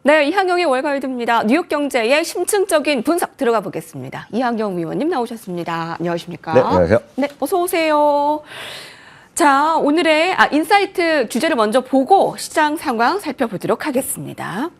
네, 이항영의 월가이드입니다. 뉴욕 경제의 심층적인 분석 들어가 보겠습니다. 이항영 위원님 나오셨습니다. 안녕하십니까? 네, 안녕하세요. 네, 어서 오세요. 자, 오늘의 인사이트 주제를 먼저 보고 시장 상황 살펴보도록 하겠습니다.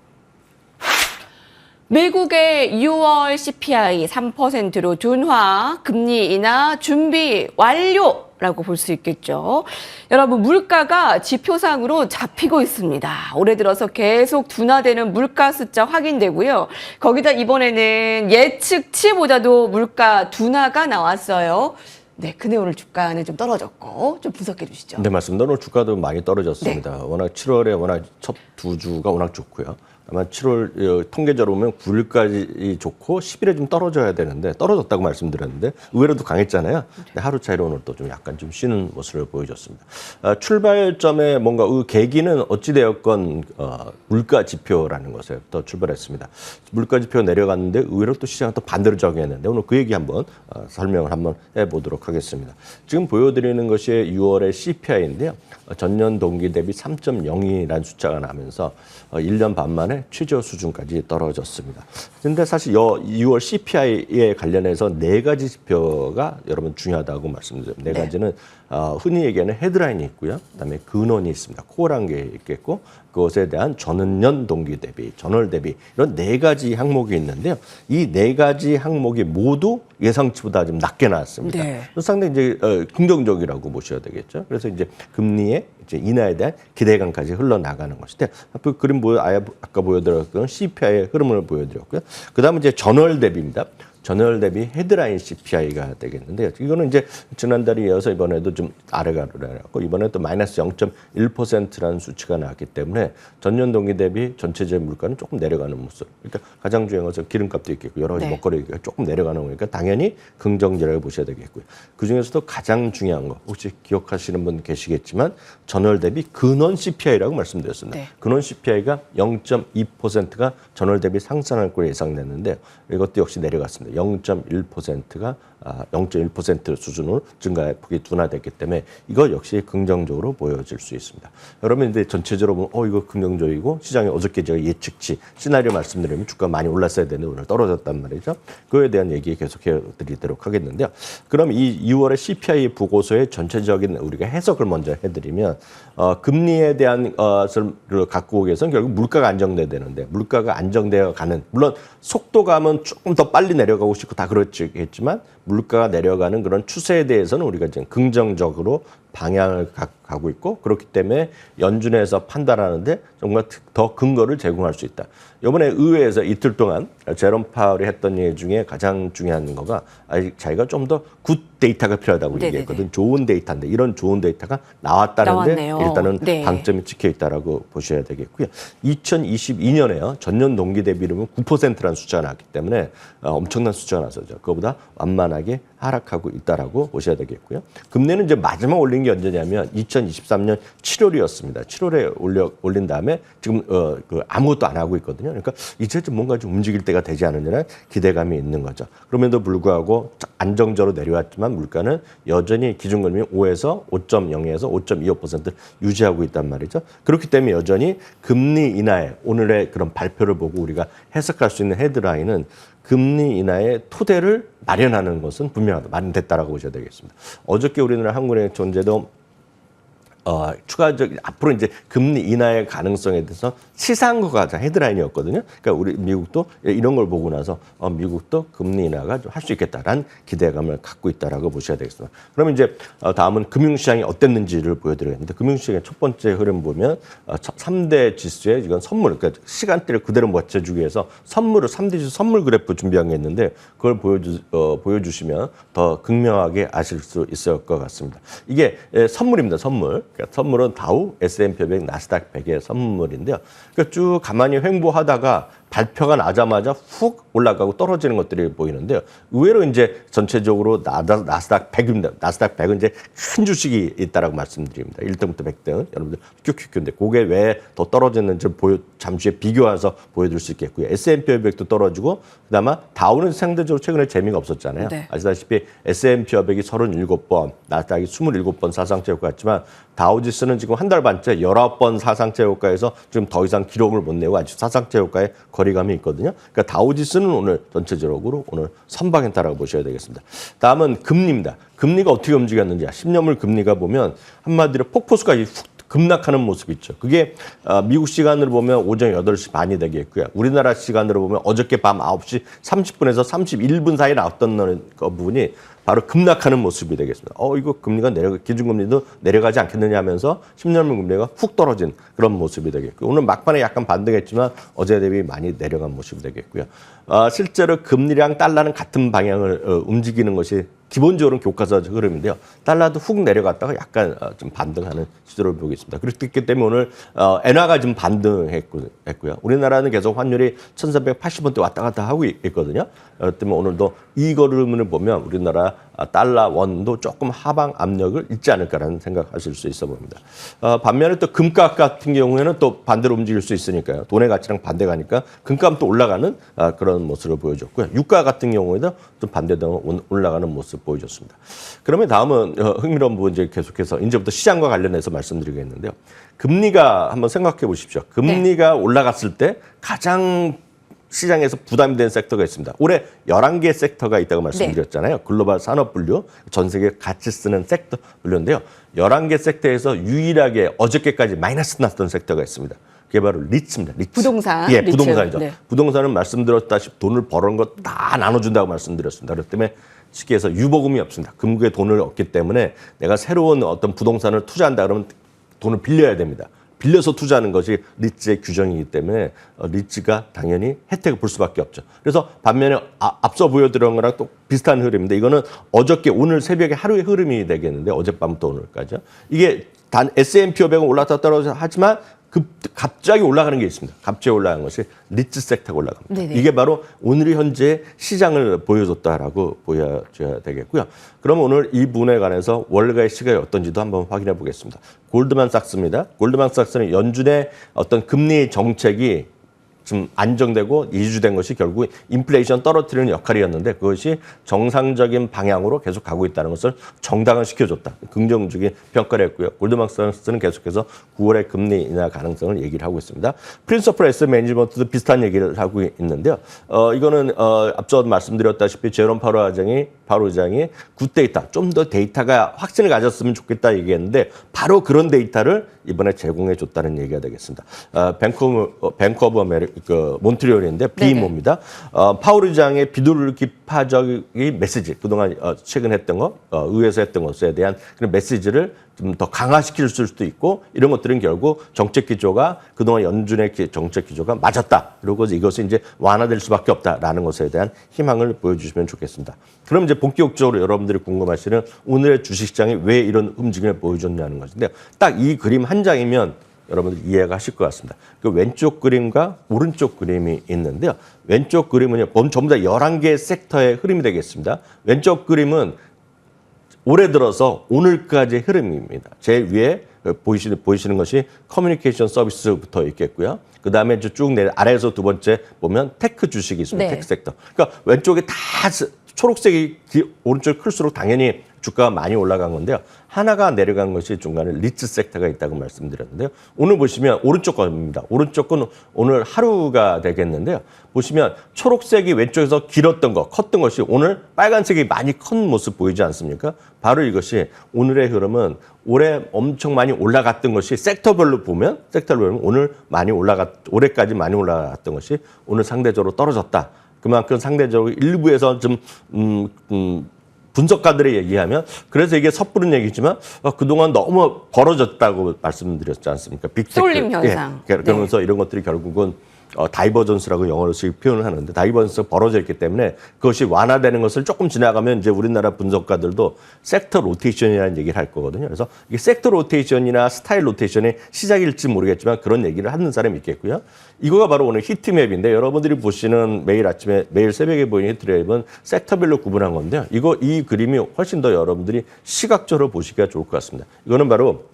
미국의 6월 CPI 3%로 둔화, 금리 인하 준비 완료라고 볼 수 있겠죠. 여러분, 물가가 지표상으로 잡히고 있습니다. 올해 들어서 계속 둔화되는 물가 숫자 확인되고요. 거기다 이번에는 예측치보다도 물가 둔화가 나왔어요. 네, 근데 오늘 주가는 좀 떨어졌고 좀 분석해 주시죠. 네, 맞습니다. 오늘 주가도 많이 떨어졌습니다. 네. 워낙 7월에 워낙 첫 두 주가 워낙 좋고요. 아마 7월 통계자로 보면 9일까지 좋고 10일에 좀 떨어져야 되는데 떨어졌다고 말씀드렸는데 의외로도 강했잖아요. 근데 하루 차이로 오늘 또 좀 약간 좀 쉬는 모습을 보여줬습니다. 출발점에 뭔가 계기는 어찌되었건 물가 지표라는 것에부터 출발했습니다. 물가 지표 내려갔는데 의외로 또 시장은 또 반대로 적용했는데 오늘 그 얘기 한번 설명을 한번 해보도록 하겠습니다. 지금 보여드리는 것이 6월의 CPI인데요. 전년 동기 대비 3.0이라는 숫자가 나면서 1년 반 만에 최저 수준까지 떨어졌습니다. 그런데 사실 6월 CPI에 관련해서 네 가지 지표가 여러분 중요하다고 말씀드려요. 네 가지는 흔히 얘기하는 헤드라인이 있고요. 그다음에 근원이 있습니다. 코어란 게 있겠고 그것에 대한 전년 동기 대비, 전월 대비 이런 네 가지 항목이 있는데요. 이 네 가지 항목이 모두 예상치보다 좀 낮게 나왔습니다. 네. 상당히 이제 긍정적이라고 보셔야 되겠죠. 그래서 이제 금리의 이제 인하에 대한 기대감까지 흘러나가는 것인데 그 그림 아까 보여드렸던 CPI의 흐름을 보여드렸고요. 그다음에 이제 전월 대비입니다. 전월 대비 헤드라인 CPI가 되겠는데요. 이거는 이제 지난달에 이어서 이번에도 좀 아래가 내려갔고 이번에 또 마이너스 0.1%라는 수치가 나왔기 때문에 전년 동기 대비 전체적인 물가는 조금 내려가는 모습. 그러니까 가장 중요한 것은 기름값도 있겠고 여러 가지 네. 먹거리가 조금 내려가는 거니까 당연히 긍정적이라고 보셔야 되겠고요. 그중에서도 가장 중요한 거 혹시 기억하시는 분 계시겠지만 전월 대비 근원 CPI라고 말씀드렸습니다. 네. 근원 CPI가 0.2%가 전월 대비 상승할 걸로 예상됐는데 이것도 역시 내려갔습니다. 0.1%가 0.1% 수준으로 증가폭이 둔화됐기 때문에 이거 역시 긍정적으로 보여질 수 있습니다. 여러분 이제 전체적으로 보면 이거 긍정적이고 시장이 어저께 제가 예측치 시나리오 말씀드리면 주가 많이 올랐어야 되는데 오늘 떨어졌단 말이죠. 그거에 대한 얘기 계속해 드리도록 하겠는데요. 그럼 이 6월의 CPI 보고서의 전체적인 우리가 해석을 먼저 해드리면 금리에 대한 것을 갖고 오기 위해서는 결국 물가가 안정돼야 되는데 물가가 안정되어 가는 물론 속도감은 조금 더 빨리 내려가고 싶고 다 그렇겠지만 물가가 내려가는 그런 추세에 대해서는 우리가 지금 긍정적으로 방향을 가고 있고 그렇기 때문에 연준에서 판단하는데 정말 더 근거를 제공할 수 있다. 이번에 의회에서 이틀 동안 제롬 파월이 했던 얘기 중에 가장 중요한 거가 자기가 좀 더 굿 데이터가 필요하다고 네네네. 얘기했거든. 좋은 데이터인데 이런 좋은 데이터가 나왔다는데 나왔네요. 일단은 네. 방점이 찍혀 있다라고 보셔야 되겠고요. 2022년에요. 전년 동기 대비로는 9%라는 숫자가 나왔기 때문에 엄청난 숫자가 나서죠. 그거보다 완만하게 하락하고 있다라고 보셔야 되겠고요. 금리는 이제 마지막 올린 게 언제냐면 2023년 7월이었습니다. 7월에 올린 다음에 지금 아무것도 안 하고 있거든요. 그러니까 이제 좀 뭔가 좀 움직일 때가 되지 않느냐는 기대감이 있는 거죠. 그럼에도 불구하고 안정적으로 내려왔지만 물가는 여전히 기준금리 5에서 5.0에서 5.25% 유지하고 있단 말이죠. 그렇기 때문에 여전히 금리 인하에 오늘의 그런 발표를 보고 우리가 해석할 수 있는 헤드라인은 금리 인하의 토대를 마련하는 것은 분명하다. 마련됐다라고 보셔야 되겠습니다. 어저께 우리나라 한국은행 존재도 추가적인 앞으로 이제 금리 인하의 가능성에 대해서 시사한 거가 헤드라인이었거든요. 그러니까 우리 미국도 이런 걸 보고 나서 미국도 금리 인하가 좀 할 수 있겠다라는 기대감을 갖고 있다라고 보셔야 되겠습니다. 그러면 이제 다음은 금융시장이 어땠는지를 보여드리겠는데 금융시장의 첫 번째 흐름 보면 3대 지수에 이건 선물, 그러니까 시간대를 그대로 맞춰주기 위해서 선물을 3대 지수 선물 그래프 준비한 게 있는데 그걸 보여주시면 더 극명하게 아실 수 있을 것 같습니다. 이게 선물입니다. 선물. 그러니까 선물은 다우, S&P 500, 나스닥 100의 선물인데요. 그러니까 쭉 가만히 횡보하다가 발표가 나자마자 훅 올라가고 떨어지는 것들이 보이는데요. 의외로 이제 전체적으로 나스닥 100입니다. 나스닥 100은 이제 큰 주식이 있다라고 말씀드립니다. 1등부터 100등. 여러분들 큐큐큐인데 그게 왜 더 떨어졌는지 잠시 후에 비교해서 보여드릴 수 있겠고요. S&P 500도 떨어지고 그다음에 다우는 상대적으로 최근에 재미가 없었잖아요. 네. 아시다시피 S&P 500이 37번, 나스닥이 27번 사상 최고 같지만 다우지수는 지금 한 달 반째 19번 사상체 효과에서 지금 더 이상 기록을 못 내고 아직 사상체 효과에 거리감이 있거든요. 그러니까 다우지수는 오늘 전체적으로 오늘 선방했다라고 보셔야 되겠습니다. 다음은 금리입니다. 금리가 어떻게 움직였는지 10년물 금리가 보면 한마디로 폭포수가 훅 급락하는 모습이 있죠. 그게 미국 시간으로 보면 오전 8시 반이 되겠고요. 우리나라 시간으로 보면 어저께 밤 9시 30분에서 31분 사이에 나왔던 그 부분이 바로 급락하는 모습이 되겠습니다. 이거 금리가 기준금리도 내려가지 않겠느냐 하면서 10년물 금리가 훅 떨어진 그런 모습이 되겠고요. 오늘 막판에 약간 반등했지만 어제 대비 많이 내려간 모습이 되겠고요. 실제로 금리랑 달러는 같은 방향을 움직이는 것이 기본적으로 교과서적 흐름인데요. 달러도 훅 내려갔다가 약간 좀 반등하는 시도를 보겠습니다. 그렇기 때문에 오늘 엔화가 좀 반등했고요. 우리나라는 계속 환율이 1,380원대 왔다 갔다 하고 있거든요. 그렇기 때문에 오늘도 이 흐름을 보면 우리나라 달러 원도 조금 하방 압력을 있지 않을까라는 생각하실 수 있어 보입니다. 반면에 또 금값 같은 경우에는 또 반대로 움직일 수 있으니까요. 돈의 가치랑 반대 가니까 금값 또 올라가는 그런 모습을 보여줬고요. 유가 같은 경우에도 또 반대로 올라가는 모습 보여줬습니다. 그러면 다음은 흥미로운 부분 이제 계속해서 이제부터 시장과 관련해서 말씀드리겠는데요. 금리가 한번 생각해 보십시오. 금리가 올라갔을 때 가장 시장에서 부담이 되는 섹터가 있습니다. 올해 11개 섹터가 있다고 말씀드렸잖아요. 글로벌 산업 분류, 전 세계 같이 쓰는 섹터 분류인데요. 11개 섹터에서 유일하게 어저께까지 마이너스 났던 섹터가 있습니다. 그게 바로 리츠입니다. 리츠. 부동산. 예, 리츠. 부동산이죠. 네. 부동산은 말씀드렸다시피 돈을 벌은 거 다 나눠준다고 말씀드렸습니다. 그렇기 때문에 쉽게 해서 유보금이 없습니다. 금고에 돈을 얻기 때문에 내가 새로운 어떤 부동산을 투자한다 그러면 돈을 빌려야 됩니다. 빌려서 투자하는 것이 리츠의 규정이기 때문에 리츠가 당연히 혜택을 볼 수밖에 없죠. 그래서 반면에 앞서 보여드린 거랑 또 비슷한 흐름인데 이거는 어저께 오늘 새벽에 하루의 흐름이 되겠는데 어젯밤부터 오늘까지요. 이게 단 S&P 500은 올랐다 떨어져 하지만 갑자기 올라가는 게 있습니다. 갑자기 올라간 것이 리츠 섹터가 올라갑니다. 네네. 이게 바로 오늘 현재 시장을 보여줬다라고 보여줘야 되겠고요. 그럼 오늘 이 부분에 관해서 월가의 시각이 어떤지도 한번 확인해 보겠습니다. 골드만삭스입니다. 골드만삭스는 연준의 어떤 금리 정책이 좀 안정되고 이주된 것이 결국 인플레이션 떨어뜨리는 역할이었는데 그것이 정상적인 방향으로 계속 가고 있다는 것을 정당화 시켜줬다. 긍정적인 평가를 했고요. 골드만삭스는 계속해서 9월에 금리 인하 가능성을 얘기를 하고 있습니다. 프린서플 에셋 매니지먼트도 비슷한 얘기를 하고 있는데요. 이거는 앞서 말씀드렸다시피 제롬 파월 의장이 굿데이터, 좀 더 데이터가 확신을 가졌으면 좋겠다 얘기했는데 바로 그런 데이터를 이번에 제공해 줬다는 얘기가 되겠습니다. 뱅크 오브 아메리카 몬트리올인데 BMO입니다. 파월 의장의 비둘기파적인 메시지, 그동안 최근 했던 거, 의회에서 했던 것에 대한 그런 메시지를 좀 더 강화시킬 수도 있고 이런 것들은 결국 정책 기조가 그동안 연준의 정책 기조가 맞았다. 그리고 이것이 이제 완화될 수밖에 없다라는 것에 대한 희망을 보여주시면 좋겠습니다. 그럼 이제 본격적으로 여러분들이 궁금하시는 오늘의 주식시장이 왜 이런 움직임을 보여줬냐는 것인데요. 딱 이 그림 한 장이면 여러분들이 이해가 하실 것 같습니다. 그 왼쪽 그림과 오른쪽 그림이 있는데요. 왼쪽 그림은요, 전부 다 11개 섹터의 흐름이 되겠습니다. 왼쪽 그림은 올해 들어서 오늘까지의 흐름입니다. 제일 위에 보이시는 것이 커뮤니케이션 서비스부터 있겠고요. 그 다음에 쭉 내려 아래에서 두 번째 보면 테크 주식이 있습니다. 네. 테크 섹터. 그러니까 왼쪽에 다 초록색이 오른쪽 클수록 당연히 주가가 많이 올라간 건데요. 하나가 내려간 것이 중간에 리츠 섹터가 있다고 말씀드렸는데요. 오늘 보시면 오른쪽 겁니다. 오른쪽 건 오늘 하루가 되겠는데요. 보시면 초록색이 왼쪽에서 길었던 거, 컸던 것이 오늘 빨간색이 많이 큰 모습 보이지 않습니까? 바로 이것이 오늘의 흐름은 올해 엄청 많이 올라갔던 것이 섹터별로 보면 오늘 올해까지 많이 올라갔던 것이 오늘 상대적으로 떨어졌다. 그만큼 상대적으로 일부에서 좀 분석가들의 얘기하면 그래서 이게 섣부른 얘기지만 그동안 너무 벌어졌다고 말씀드렸지 않습니까? 빅테크. 쏠림 현상. 예, 그러면서 이런 것들이 결국은 다이버전스라고 영어로 표현을 하는데 다이버전스가 벌어져 있기 때문에 그것이 완화되는 것을 조금 지나가면 이제 우리나라 분석가들도 섹터 로테이션이라는 얘기를 할 거거든요. 그래서 이게 섹터 로테이션이나 스타일 로테이션의 시작일지 모르겠지만 그런 얘기를 하는 사람이 있겠고요. 이거가 바로 오늘 히트맵인데 여러분들이 보시는 매일 새벽에 보이는 히트맵은 섹터별로 구분한 건데요. 이 그림이 훨씬 더 여러분들이 시각적으로 보시기가 좋을 것 같습니다. 이거는 바로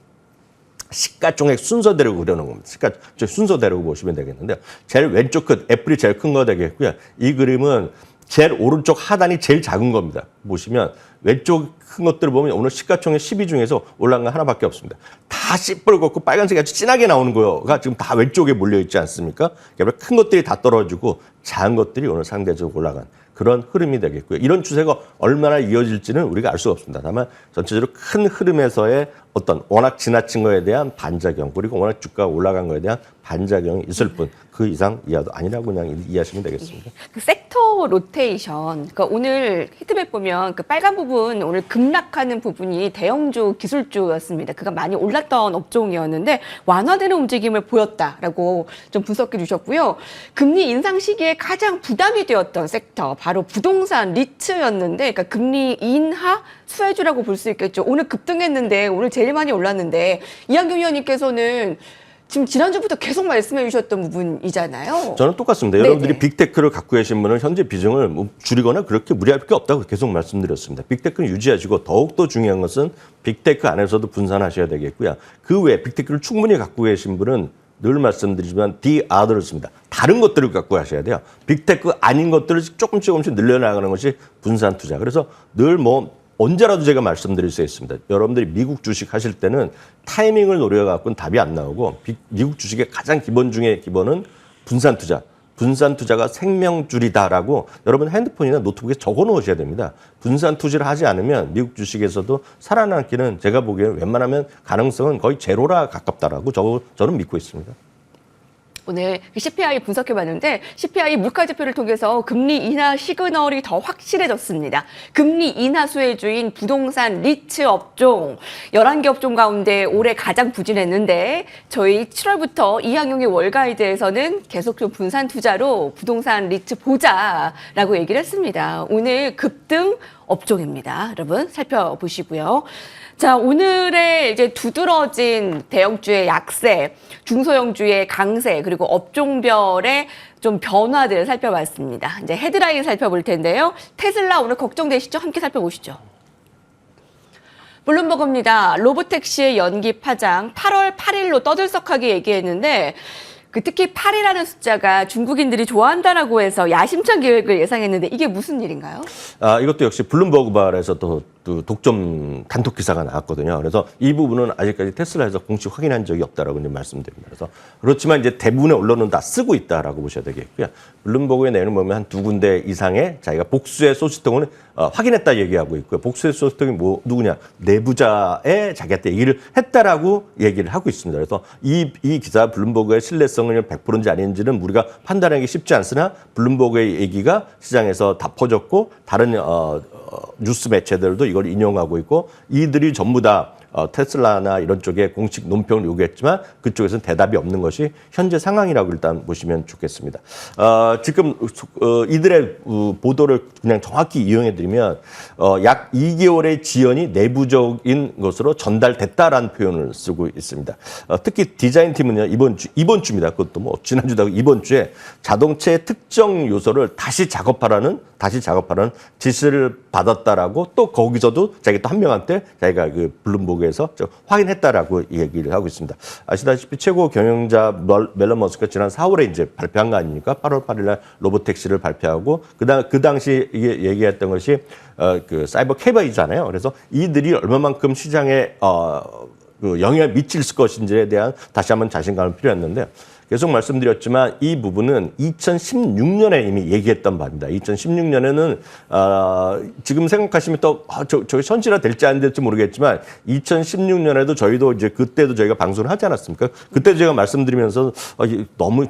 시가총액 순서대로 그려놓은 겁니다. 순서대로 보시면 되겠는데요. 제일 왼쪽 끝, 애플이 제일 큰 거 되겠고요. 이 그림은 제일 오른쪽 하단이 제일 작은 겁니다. 보시면 왼쪽 큰 것들을 보면 오늘 시가총액 10위 중에서 올라간 거 하나밖에 없습니다. 다 시뻘겋고 빨간색이 아주 진하게 나오는 거가 지금 다 왼쪽에 몰려 있지 않습니까? 그러니까 큰 것들이 다 떨어지고 작은 것들이 오늘 상대적으로 올라간 그런 흐름이 되겠고요. 이런 추세가 얼마나 이어질지는 우리가 알 수가 없습니다. 다만 전체적으로 큰 흐름에서의 어떤 워낙 지나친 거에 대한 반작용 그리고 워낙 주가가 올라간 거에 대한 반작용이 있을 뿐 그 이상 이하도 아니라고 그냥 이해하시면 되겠습니다. 그 섹터 로테이션, 그러니까 오늘 히트맵 보면 그 빨간 부분 오늘 급락하는 부분이 대형주, 기술주였습니다. 그가 많이 올랐던 업종이었는데 완화되는 움직임을 보였다라고 좀 분석해 주셨고요. 금리 인상 시기에 가장 부담이 되었던 섹터 바로 부동산 리츠였는데, 그러니까 금리 인하 수혜주라고 볼 수 있겠죠. 오늘 급등했는데 오늘 제일 많이 올랐는데 이한경 위원님께서는 지금 지난주부터 계속 말씀해 주셨던 부분이잖아요. 저는 똑같습니다. 네네. 여러분들이 빅테크를 갖고 계신 분은 현재 비중을 뭐 줄이거나 그렇게 무리할 게 없다고 계속 말씀드렸습니다. 빅테크는 유지하시고 더욱더 중요한 것은 빅테크 안에서도 분산하셔야 되겠고요. 그 외에 빅테크를 충분히 갖고 계신 분은 늘 말씀드리지만 the others입니다. 다른 것들을 갖고 하셔야 돼요. 빅테크 아닌 것들을 조금씩 늘려나가는 것이 분산 투자. 그래서 늘 언제라도 제가 말씀드릴 수 있습니다. 여러분들이 미국 주식 하실 때는 타이밍을 노려갖고는 답이 안 나오고 미국 주식의 가장 기본 중에 기본은 분산 투자. 분산 투자가 생명줄이다라고 여러분 핸드폰이나 노트북에 적어 놓으셔야 됩니다. 분산 투자를 하지 않으면 미국 주식에서도 살아남기는 제가 보기에는 웬만하면 가능성은 거의 제로라 가깝다라고 저는 믿고 있습니다. 오늘 CPI 분석해봤는데 CPI 물가지표를 통해서 금리 인하 시그널이 더 확실해졌습니다. 금리 인하 수혜주인 부동산 리츠 업종 11개 업종 가운데 올해 가장 부진했는데 저희 7월부터 이항용의 월가이드에서는 계속 좀 분산 투자로 부동산 리츠 보자라고 얘기를 했습니다. 오늘 급등 업종입니다. 여러분 살펴보시고요. 자, 오늘의 이제 두드러진 대형주의 약세, 중소형주의 강세, 그리고 업종별의 좀 변화들 살펴봤습니다. 이제 헤드라인 살펴볼 텐데요. 테슬라 오늘 걱정되시죠? 함께 살펴보시죠. 블룸버그입니다. 로보택시의 연기 파장 8월 8일로 떠들썩하게 얘기했는데 특히 8이라는 숫자가 중국인들이 좋아한다라고 해서 야심찬 계획을 예상했는데 이게 무슨 일인가요? 이것도 역시 블룸버그발에서 또 독점 단독 기사가 나왔거든요. 그래서 이 부분은 아직까지 테슬라에서 공식 확인한 적이 없다라고 이제 말씀드립니다. 그래서 그렇지만 이제 대부분의 언론은 다 쓰고 있다라고 보셔야 되겠고요. 블룸버그의 내용을 보면 한 2군데 이상의 자기가 복수의 소식통을 확인했다 얘기하고 있고요. 복수의 소식통이 누구냐? 내부자의 자기한테 얘기를 했다라고 얘기를 하고 있습니다. 그래서 이 기사 블룸버그의 신뢰성을 100%인지 아닌지는 우리가 판단하기 쉽지 않으나 블룸버그의 얘기가 시장에서 다 퍼졌고 다른 뉴스 매체들도 이걸 인용하고 있고 이들이 전부 다 테슬라나 이런 쪽에 공식 논평을 요구했지만 그쪽에서는 대답이 없는 것이 현재 상황이라고 일단 보시면 좋겠습니다. 지금 이들의 보도를 그냥 정확히 이용해드리면 약 2개월의 지연이 내부적인 것으로 전달됐다라는 표현을 쓰고 있습니다. 특히 디자인팀은요 이번 주입니다. 그것도 지난주다 이번 주에 자동차의 특정 요소를 다시 작업하라는 지시를 받았다라고 또 거기서도 자기 또 한 명한테 자기가 그 블룸버그에서 확인했다라고 얘기를 하고 있습니다. 아시다시피 최고 경영자 멜론 머스크가 지난 4월에 이제 발표한 거 아닙니까? 8월 8일날 로보택시를 발표하고 그 당시 이게 얘기했던 것이 그 사이버 캐버이잖아요. 그래서 이들이 얼마만큼 시장에 그 영향을 미칠 것인지에 대한 다시 한번 자신감이 필요했는데 계속 말씀드렸지만 이 부분은 2016년에 이미 얘기했던 바입니다. 2016년에는 지금 생각하시면 또 저희 현실화 될지 안 될지 모르겠지만 2016년에도 저희도 이제 그때도 저희가 방송을 하지 않았습니까? 그때 제가 말씀드리면서 너무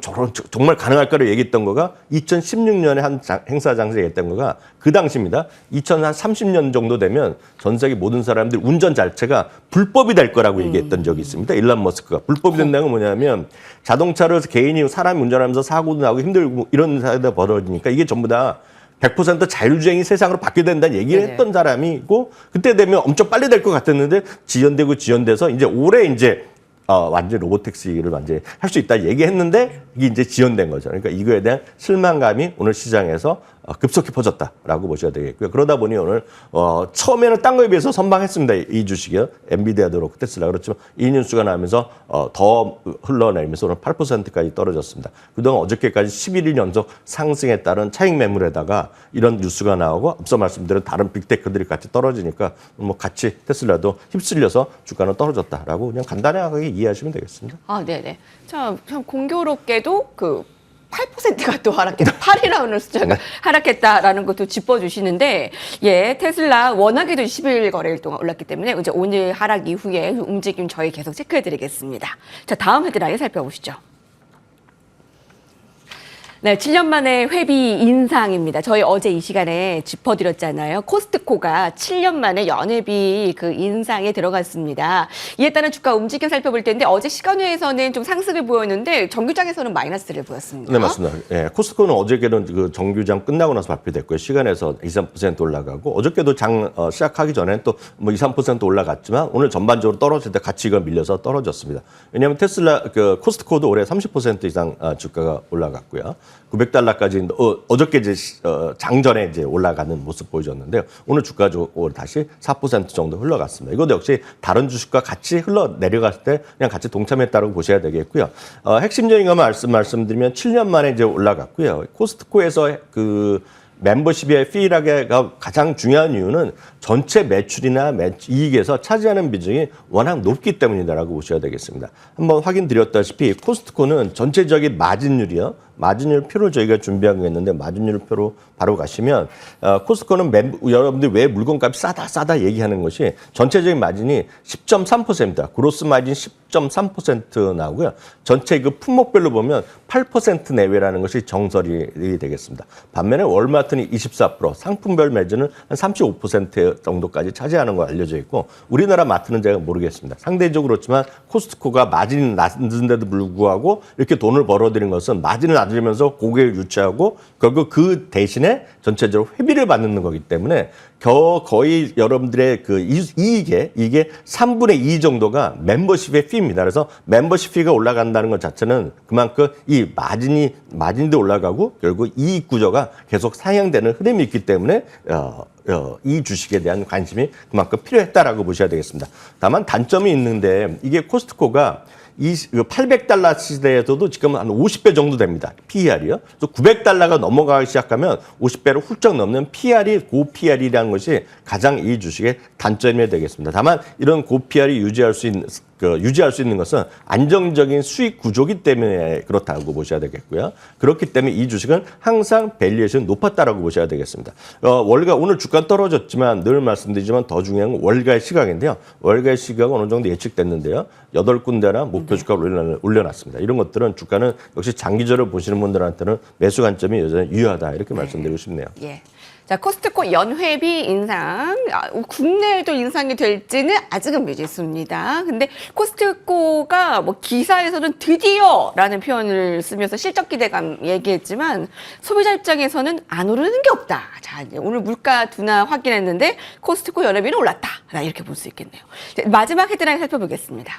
정말 가능할까를 얘기했던 거가 2016년에 한 행사 장소에 얘기했던 거가 그 당시입니다. 2030년 정도 되면 전 세계 모든 사람들이 운전 자체가 불법이 될 거라고 얘기했던 적이 있습니다. 일론 머스크가. 불법이 된다는 건 뭐냐면 자동차를 개인이 사람이 운전하면서 사고도 나고 힘들고 이런 사회가 벌어지니까 이게 전부 다 100% 자율주행이 세상으로 바뀌어야 된다는 얘기를 했던 사람이고 그때 되면 엄청 빨리 될 것 같았는데 지연돼서 이제 올해 이제 완전 로보택시를 완전히 할 수 있다 얘기했는데 이게 이제 지연된 거죠. 그러니까 이거에 대한 실망감이 오늘 시장에서 급속히 퍼졌다라고 보셔야 되겠고요. 그러다 보니 오늘 처음에는 딴 거에 비해서 선방했습니다. 이 주식이요. 엔비디아도 그렇고 테슬라 그렇지만 이 뉴스가 나면서 더 흘러내리면서 오늘 8%까지 떨어졌습니다. 그동안 어저께까지 11일 연속 상승에 따른 차익 매물에다가 이런 뉴스가 나오고 앞서 말씀드린 다른 빅테크들이 같이 떨어지니까 뭐 같이 테슬라도 휩쓸려서 주가는 떨어졌다라고 그냥 간단하게 이해하시면 되겠습니다. 아, 네네. 참 공교롭게도 그 8%가 또 하락했다. 8이라는 숫자가 하락했다라는 것도 짚어주시는데, 예, 테슬라 워낙에도 10일 거래일 동안 올랐기 때문에 이제 오늘 하락 이후에 움직임 저희 계속 체크해드리겠습니다. 자, 다음 헤드라인 살펴보시죠. 네, 7년 만에 회비 인상입니다. 저희 어제 이 시간에 짚어드렸잖아요. 코스트코가 7년 만에 연회비 그 인상에 들어갔습니다. 이에 따른 주가 움직임 살펴볼 텐데 어제 시간외에서는 좀 상승을 보였는데 정규장에서는 마이너스를 보였습니다. 네, 맞습니다. 예, 코스트코는 어저께는 그 정규장 끝나고 나서 발표됐고요. 시간에서 2, 3% 올라가고 어저께도 장 시작하기 전에 또 뭐 2, 3% 올라갔지만 오늘 전반적으로 떨어질 때 같이 이거 밀려서 떨어졌습니다. 왜냐하면 테슬라 그 코스트코도 올해 30% 이상 주가가 올라갔고요. 900달러까지 어저께 이제 장전에 이제 올라가는 모습 보여줬는데요. 오늘 주가적으로 다시 4% 정도 흘러갔습니다. 이것도 역시 다른 주식과 같이 흘러 내려갔을 때 그냥 같이 동참했다고 보셔야 되겠고요. 핵심적인 거 말씀드리면 7년 만에 이제 올라갔고요. 코스트코에서 그 멤버십의 피라가 가장 중요한 이유는 전체 매출이나 이익에서 차지하는 비중이 워낙 높기 때문이다라고 보셔야 되겠습니다. 한번 확인드렸다시피 코스트코는 전체적인 마진율이요. 마진율 표를 저희가 준비한 게 있는데 마진율 표로 바로 가시면 코스트코는 여러분들이 왜 물건값이 싸다 얘기하는 것이 전체적인 마진이 10.3%입니다. 그로스 마진 10.3% 나오고요. 전체 그 품목별로 보면 8% 내외라는 것이 정설이 되겠습니다. 반면에 월마트는 24%, 상품별 매진은 한 35% 정도까지 차지하는 거 알려져 있고 우리나라 마트는 제가 모르겠습니다. 상대적으로 그렇지만 코스트코가 마진이 낮은데도 불구하고 이렇게 돈을 벌어들인 것은 마진을 낮으면서 고객을 유치하고 결국 그 대신에 전체적으로 회비를 받는 거기 때문에 거의 여러분들의 그 이게 3분의 2 정도가 멤버십의 피입니다. 그래서 멤버십 피가 올라간다는 것 자체는 그만큼 이 마진도 올라가고 결국 이익 구조가 계속 상향되는 흐름이 있기 때문에 이 주식에 대한 관심이 그만큼 필요했다라고 보셔야 되겠습니다. 다만 단점이 있는데 이게 코스트코가 이 800달러 시대에서도 지금 한 50배 정도 됩니다. PER이요. 그래서 900달러가 넘어가기 시작하면 50배를 훌쩍 넘는 PER이 고-PER이라는 것이 가장 이 주식의 단점이 되겠습니다. 다만 이런 고-PER이 유지할 수 있는 것은 안정적인 수익 구조기 때문에 그렇다고 보셔야 되겠고요. 그렇기 때문에 이 주식은 항상 밸류에이션이 높았다라고 보셔야 되겠습니다. 오늘 주가 떨어졌지만 늘 말씀드리지만 더 중요한 건 월가의 시각인데요. 월가의 시각은 어느 정도 예측됐는데요. 8군데나 목표 주가를 올려놨습니다. 이런 것들은 주가는 역시 장기적으로 보시는 분들한테는 매수 관점이 여전히 유효하다 이렇게 말씀드리고 싶네요. 예. 자, 코스트코 연회비 인상, 국내에도 인상이 될지는 아직은 미지수입니다. 근데 코스트코가 뭐 기사에서는 드디어라는 표현을 쓰면서 실적 기대감 얘기했지만 소비자 입장에서는 안 오르는 게 없다. 자, 이제 오늘 물가 둔화 확인했는데 코스트코 연회비는 올랐다. 이렇게 볼 수 있겠네요. 마지막 헤드라인 살펴보겠습니다.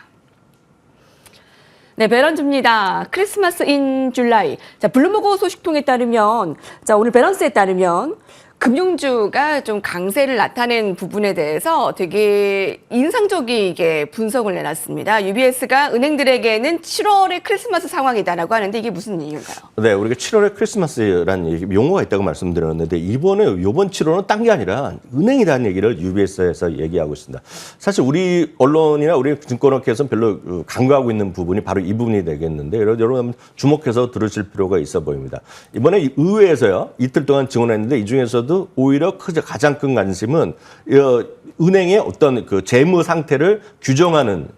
네, 배런즈입니다. 크리스마스 인 줄라이. 자, 블룸버그 소식통에 따르면, 오늘 밸런스에 따르면, 금융주가 좀 강세를 나타낸 부분에 대해서 되게 인상적이게 분석을 내놨습니다. UBS가 은행들에게는 7월의 크리스마스 상황이다라고 하는데 이게 무슨 이유인가요? 네, 우리가 7월의 크리스마스라는 용어가 있다고 말씀드렸는데 이번 7월은 딴 게 아니라 은행이라는 얘기를 UBS에서 얘기하고 있습니다. 사실 우리 언론이나 우리 증권업계에서는 별로 간과하고 있는 부분이 바로 이 부분이 되겠는데 여러분 주목해서 들으실 필요가 있어 보입니다. 이번에 의회에서요 이틀 동안 증언했는데 이 중에서도 오히려 가장 큰 관심은 은행의 어떤 그 재무 상태를 규정하는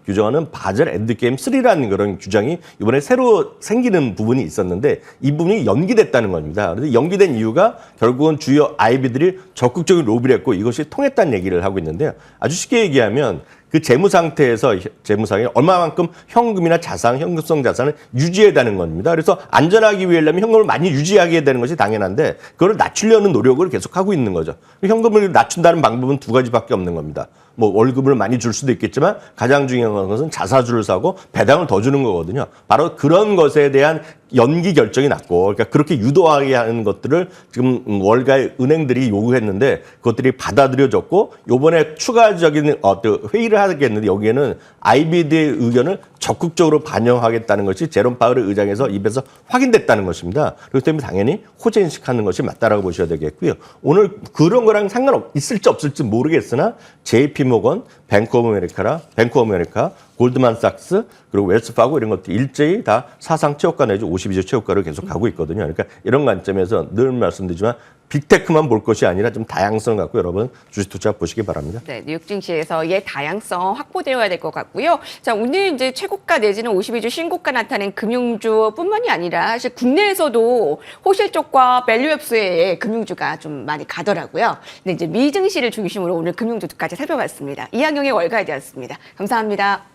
바젤 엔드게임 3라는 그런 규정이 이번에 새로 생기는 부분이 있었는데 이 부분이 연기됐다는 겁니다. 그래서 연기된 이유가 결국은 주요 IB들이 적극적인 로비를 했고 이것이 통했다는 얘기를 하고 있는데요. 아주 쉽게 얘기하면 그 재무 상태에서 재무상에 얼마만큼 현금이나 현금성 자산을 유지해야 되는 겁니다. 그래서 안전하기 위해려면 현금을 많이 유지하게 되는 것이 당연한데 그걸 낮추려는 노력을 계속하고 있는 거죠. 현금을 낮춘다는 방법은 두 가지밖에 없는 겁니다. 뭐 월급을 많이 줄 수도 있겠지만 가장 중요한 것은 자사주를 사고 배당을 더 주는 거거든요. 바로 그런 것에 대한 연기 결정이 났고, 그러니까 그렇게 유도하게 하는 것들을 지금 월가의 은행들이 요구했는데 그것들이 받아들여졌고, 요번에 추가적인 회의를 하겠는데 여기에는 IBD의 의견을 적극적으로 반영하겠다는 것이 제롬 파월의 의장에서 입에서 확인됐다는 것입니다. 그렇기 때문에 당연히 호재 인식하는 것이 맞다라고 보셔야 되겠고요. 오늘 그런 거랑 있을지 없을지 모르겠으나 JP 모건, 뱅크 오브 아메리카, 골드만삭스, 그리고 웰스파고 이런 것들 일제히 다 사상 최고가 내지 52주 최고가를 계속 가고 있거든요. 그러니까 이런 관점에서 늘 말씀드리지만 빅테크만 볼 것이 아니라 좀 다양성을 갖고 여러분 주식 투자 보시기 바랍니다. 네, 뉴욕 증시에서의 다양성 확보되어야 될 것 같고요. 자, 오늘 이제 최고가 내지는 52주 신고가 나타낸 금융주뿐만이 아니라 사실 국내에서도 호실 쪽과 밸류업스의 금융주가 좀 많이 가더라고요. 근데 이제 미 증시를 중심으로 오늘 금융주까지 살펴봤습니다. 이한경의 월가이드였습니다. 감사합니다.